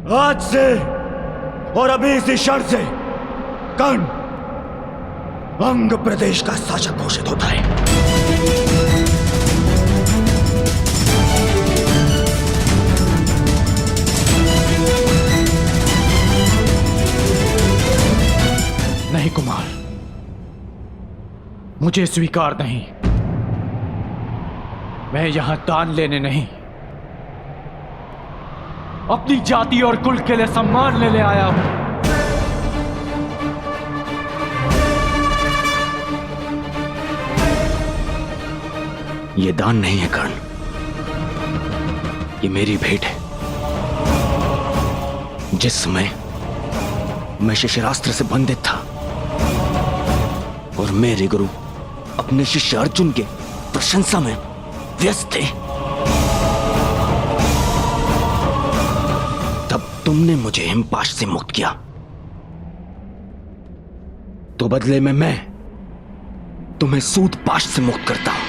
आज से और अभी इसी क्षण से कर्ण अंग प्रदेश का शासक घोषित होता है। नहीं कुमार, मुझे स्वीकार नहीं। मैं यहां दान लेने नहीं, अपनी जाति और कुल के लिए सम्मान लेने आया हूं। यह दान नहीं है कर्ण, ये मेरी भेंट है। जिस समय मैं शिशिरास्त्र से बंधित था और मेरे गुरु अपने शिष्य अर्जुन के प्रशंसा में व्यस्त थे, तब तुमने मुझे हिमपाश से मुक्त किया। तो बदले में मैं तुम्हें सूतपाश से मुक्त करता हूं।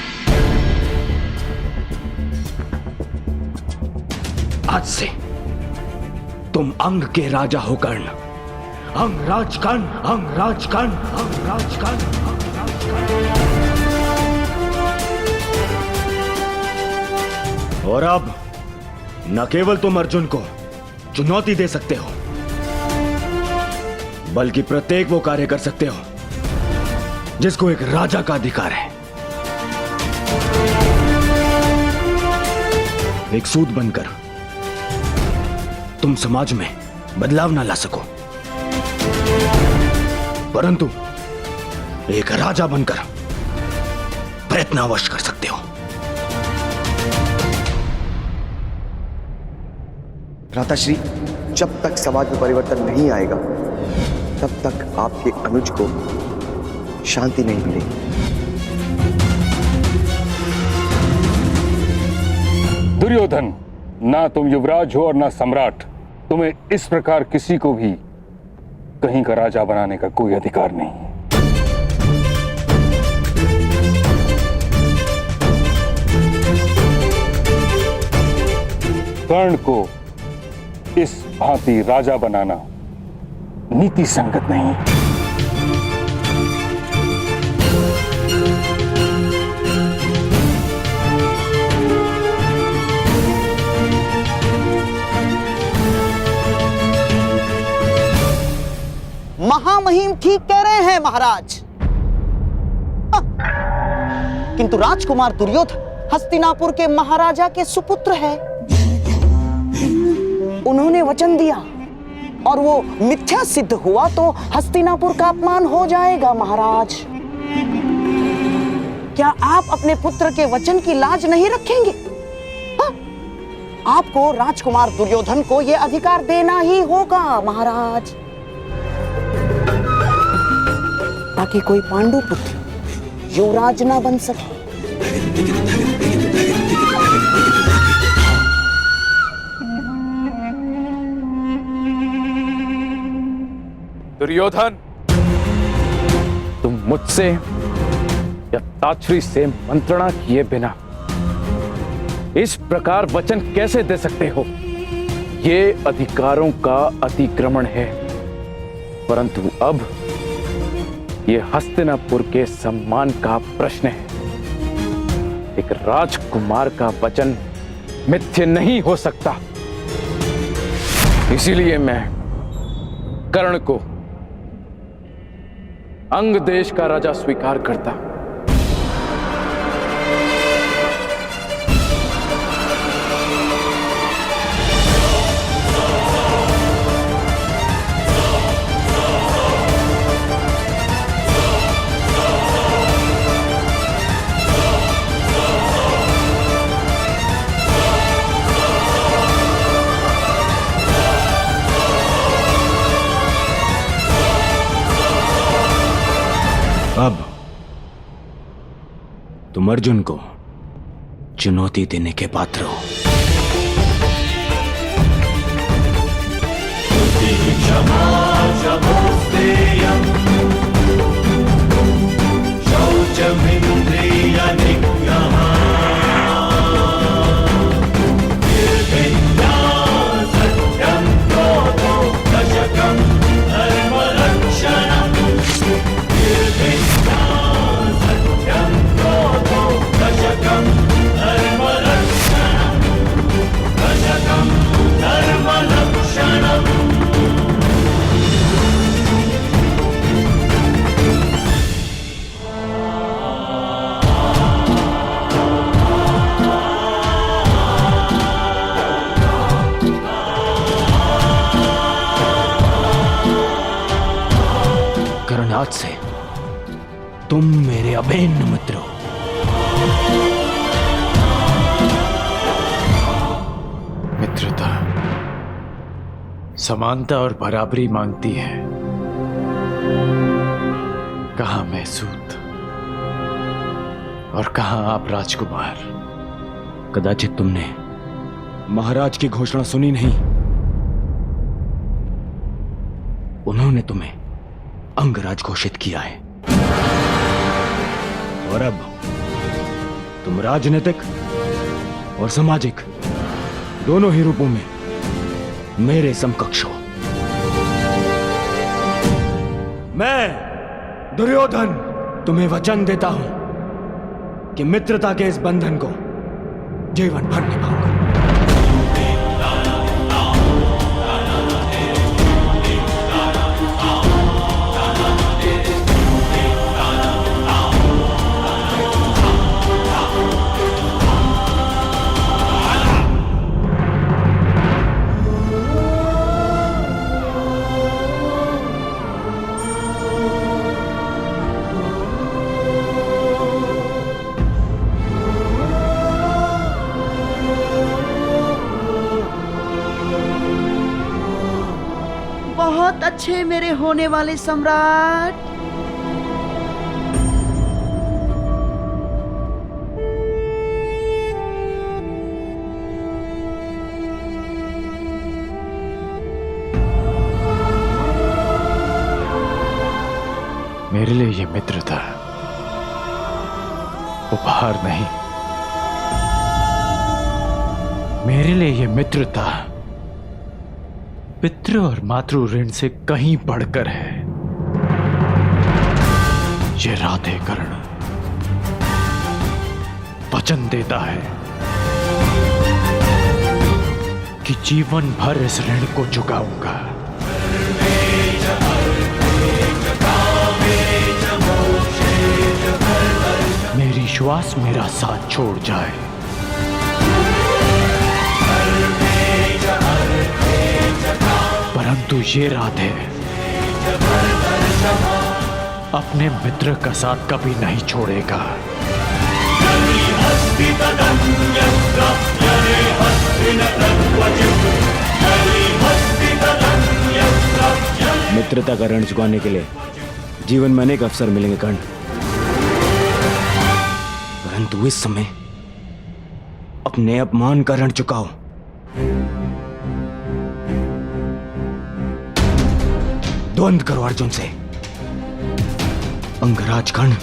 आज से तुम अंग के राजा हो कर्ण। अंगराज कर्ण, अंगराज कर्ण, अंगराज कर्ण, अंगराज कर्ण। और अब न केवल तुम अर्जुन को चुनौती दे सकते हो, बल्कि प्रत्येक वो कार्य कर सकते हो जिसको एक राजा का अधिकार है। एक सूत बनकर तुम समाज में बदलाव ना ला सको, परंतु एक राजा बनकर प्रयत्न अवश्य कर सकते हो। भ्राताश्री, जब तक समाज में परिवर्तन नहीं आएगा तब तक आपके अनुज को शांति नहीं मिलेगी। दुर्योधन, ना तुम युवराज हो और ना सम्राट। तुम्हें इस प्रकार किसी को भी कहीं का राजा बनाने का कोई अधिकार नहीं। कर्ण को इस भांति राजा बनाना नीति संगत नहीं। महामहिम ठीक कह रहे हैं महाराज। किंतु राजकुमार दुर्योधन हस्तिनापुर के महाराजा के सुपुत्र है। उन्होंने वचन दिया और वो मिथ्या सिद्ध हुआ तो हस्तिनापुर का अपमान हो जाएगा महाराज। क्या आप अपने पुत्र के वचन की लाज नहीं रखेंगे? आपको राजकुमार दुर्योधन को यह अधिकार देना ही होगा महाराज, ताकि कोई पांडु पुत्र युवराज ना बन सके। दुर्योधन, तुम मुझसे या ताछरी से मंत्रणा किए बिना इस प्रकार वचन कैसे दे सकते हो? ये अधिकारों का अतिक्रमण है। परंतु अब ये हस्तिनापुर के सम्मान का प्रश्न है। एक राजकुमार का वचन मिथ्य नहीं हो सकता। इसीलिए मैं कर्ण को अंग देश का राजा स्वीकार करता। अब तुम अर्जुन को चुनौती देने के पात्र हो। आज से तुम मेरे अभिन्न मित्र हो। मित्रता समानता और बराबरी मांगती है, कहां मैं सूत और कहां आप राजकुमार। कदाचित तुमने महाराज की घोषणा सुनी नहीं। उन्होंने तुम्हें अंगराज घोषित किया है और अब तुम राजनीतिक और सामाजिक दोनों ही रूपों में मेरे समकक्ष हो। मैं दुर्योधन तुम्हें वचन देता हूं कि मित्रता के इस बंधन को जीवन भर निभाऊंगा। बहुत अच्छे मेरे होने वाले सम्राट। मेरे लिए ये मित्रता उपहार नहीं, मेरे लिए ये मित्रता पितृ और मातृ ऋण से कहीं बढ़कर है। ये राधे कर्ण वचन देता है कि जीवन भर इस ऋण को चुकाऊंगा। मेरी श्वास मेरा साथ छोड़ जाए, परंतु ये राधे अपने मित्र का साथ कभी नहीं छोड़ेगा। मित्रता का ऋण चुकाने के लिए जीवन में अनेक अवसर मिलेंगे कर्ण, परंतु इस समय अपने अपमान का ऋण चुकाओ। द्वंद्व करो अर्जुन से। अंगराज कर्ण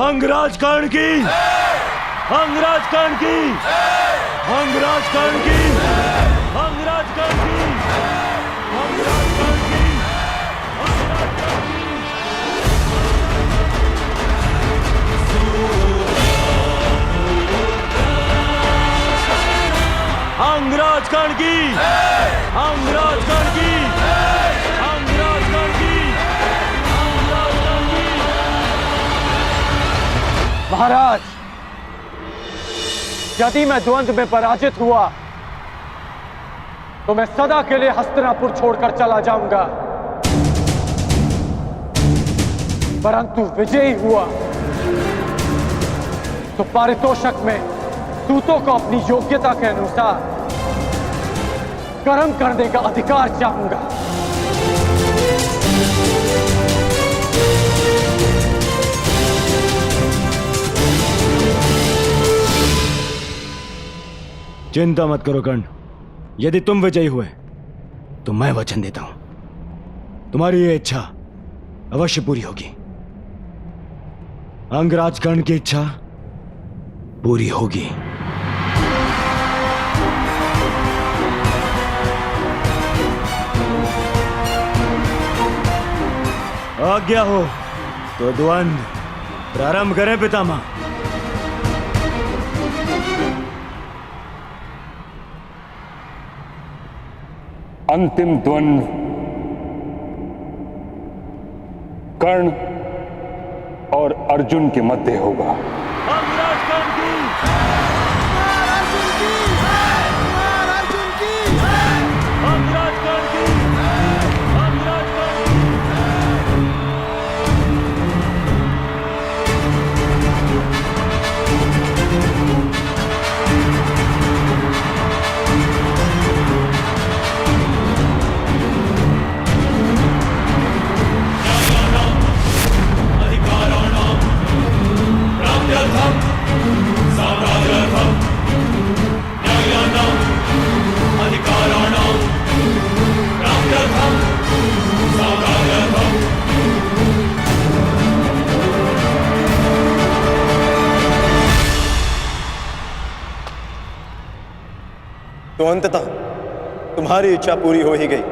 अंगराज कर्ण की, अंगराज कर्ण की, अंगराज कर्ण की, अंगराज कर्ण की, अंगराज कर्ण की, अंगराज कर्ण की, अंगराज कर्ण की, अंगराज कर्ण की, अंगराज कर्ण की। महाराज, यदि मैं द्वंद्व में पराजित हुआ तो मैं सदा के लिए हस्तिनापुर छोड़कर चला जाऊंगा, परंतु विजयी हुआ तो पारितोषक में दूतों को अपनी योग्यता के अनुसार कर्म करने का अधिकार चाहूंगा। चिंता मत करो कर्ण, यदि तुम विजयी हुए तो मैं वचन देता हूं तुम्हारी ये इच्छा अवश्य पूरी होगी। अंगराज कर्ण की इच्छा पूरी होगी। आज्ञा हो तो द्वंद्व प्रारंभ करें पितामह। अंतिम द्वंद्व कर्ण और अर्जुन के मध्य होगा। अंगराज कर्ण की तो अंततः तुम्हारी इच्छा पूरी हो ही गई,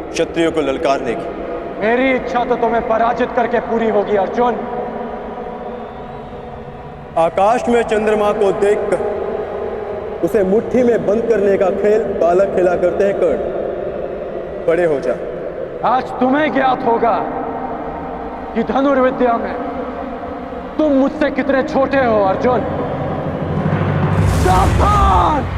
क्षत्रियों को ललकारने की। मेरी इच्छा तो तुम्हें पराजित करके पूरी होगी अर्जुन। आकाश में चंद्रमा को देखकर उसे मुट्ठी में बंद करने का खेल बालक खेला करते हैं कर्ण। बड़े हो जा। आज तुम्हें ज्ञात होगा कि धनुर्विद्या में तुम मुझसे कितने छोटे हो अर्जुन। सावधान!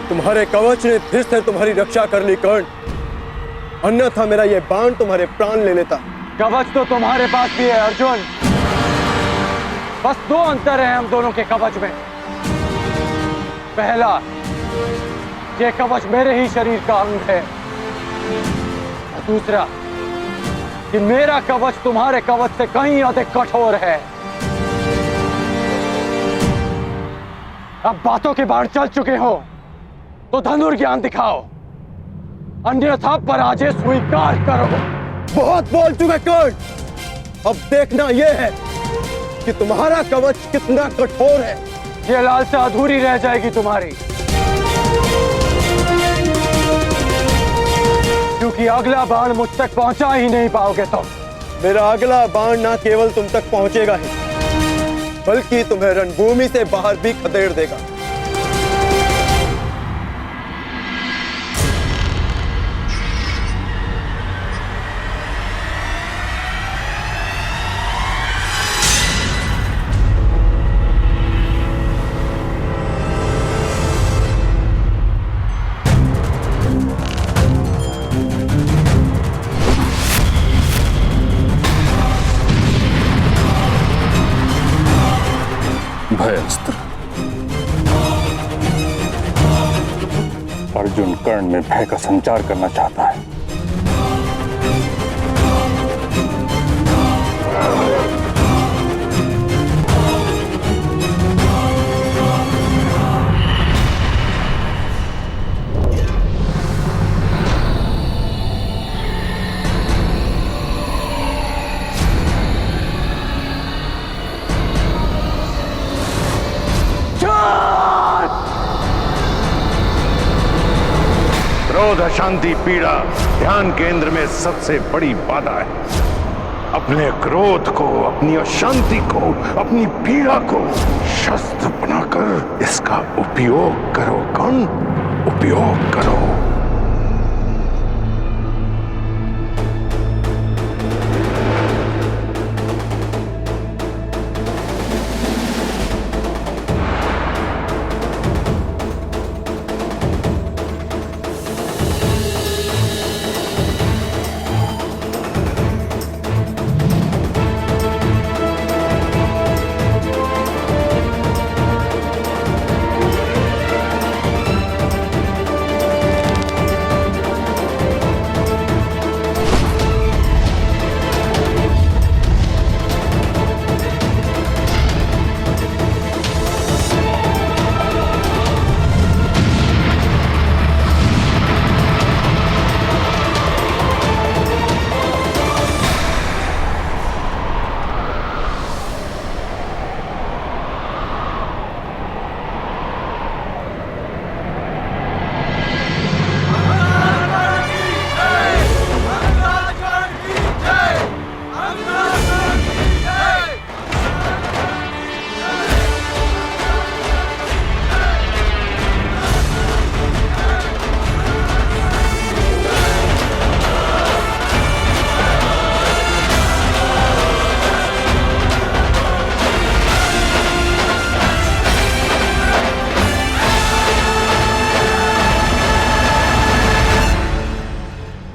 तुम्हारे कवच ने फिर से तुम्हारी रक्षा कर ली कर्ण, अन्यथा मेरा यह बाण तुम्हारे प्राण ले लेता। कवच तो तुम्हारे पास भी है अर्जुन, बस दो अंतर है हम दोनों के कवच में। पहला, ये कवच मेरे ही शरीर का अंग है, और दूसरा कि मेरा कवच तुम्हारे कवच से कहीं अधिक कठोर है। अब बातों के बाढ़ चल चुके हो तो धनुर्ज्ञान दिखाओ, अन्यथा पराजय स्वीकार करो। बहुत बोल चुके कर्ण, अब देखना यह है कि तुम्हारा कवच कितना कठोर है। ये लालसा अधूरी रह जाएगी तुम्हारी, क्योंकि अगला बाण मुझ तक पहुंचा ही नहीं पाओगे तुम। मेरा अगला बाण ना केवल तुम तक पहुंचेगा ही, बल्कि तुम्हें रणभूमि से बाहर भी खदेड़ देगा। भयस्त्र, अर्जुन कर्ण में भय का संचार करना चाहता है। क्रोध, अशांति, पीड़ा ध्यान केंद्र में सबसे बड़ी बाधा है। अपने क्रोध को, अपनी अशांति को, अपनी पीड़ा को शस्त्र बनाकर इसका उपयोग करो। कर्ण, उपयोग करो।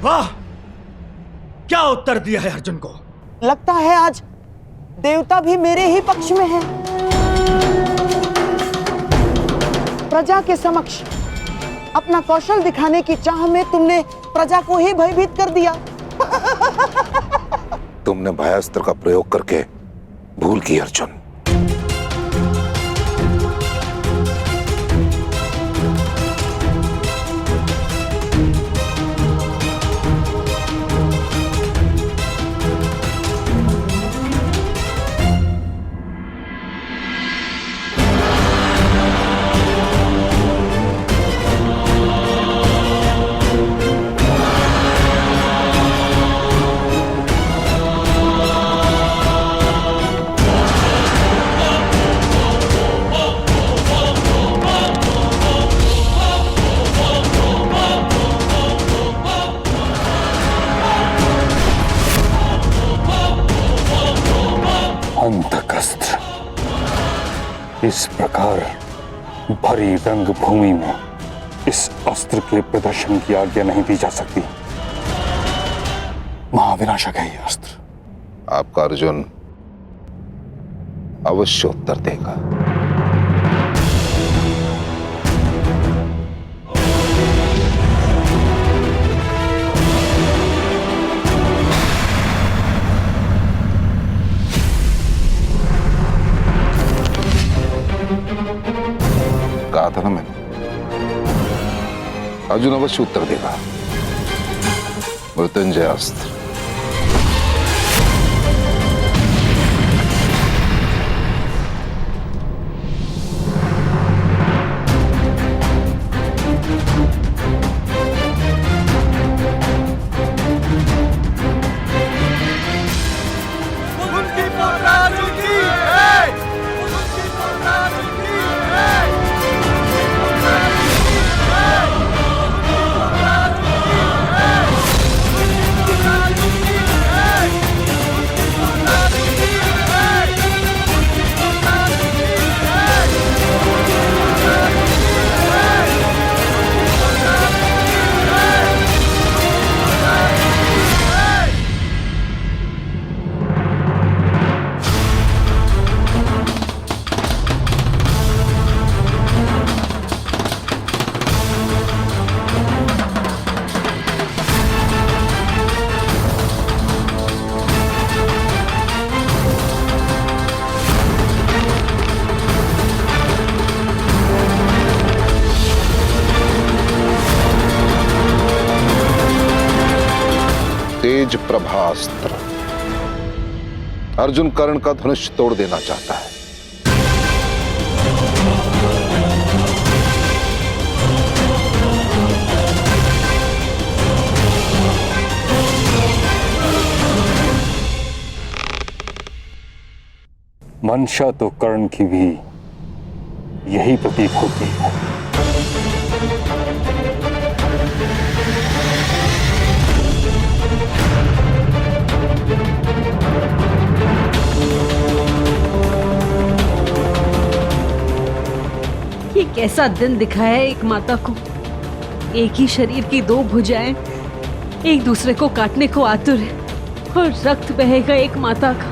वाह, क्या उत्तर दिया है अर्जुन को। लगता है आज देवता भी मेरे ही पक्ष में है। प्रजा के समक्ष अपना कौशल दिखाने की चाह में तुमने प्रजा को ही भयभीत कर दिया। तुमने भयास्त्र का प्रयोग करके भूल की अर्जुन। अंतकस्त्र इस प्रकार भरी रंग भूमि में इस अस्त्र के प्रदर्शन की आज्ञा नहीं दी जा सकती। महाविनाशक है यह अस्त्र। आपका अर्जुन अवश्य उत्तर देगा। कहा था ना मैंने, अर्जुन अवश्य उत्तर देगा। मृत्युंजय अस्त्र। तेज प्रभास्त्र। अर्जुन कर्ण का धनुष तोड़ देना चाहता है। मंशा तो कर्ण की भी यही प्रतीक होती है। ये कैसा दिन दिखाया है एक माता को। एक ही शरीर की दो भुजाएं एक दूसरे को काटने को आतुर है और रक्त बहेगा एक माता का।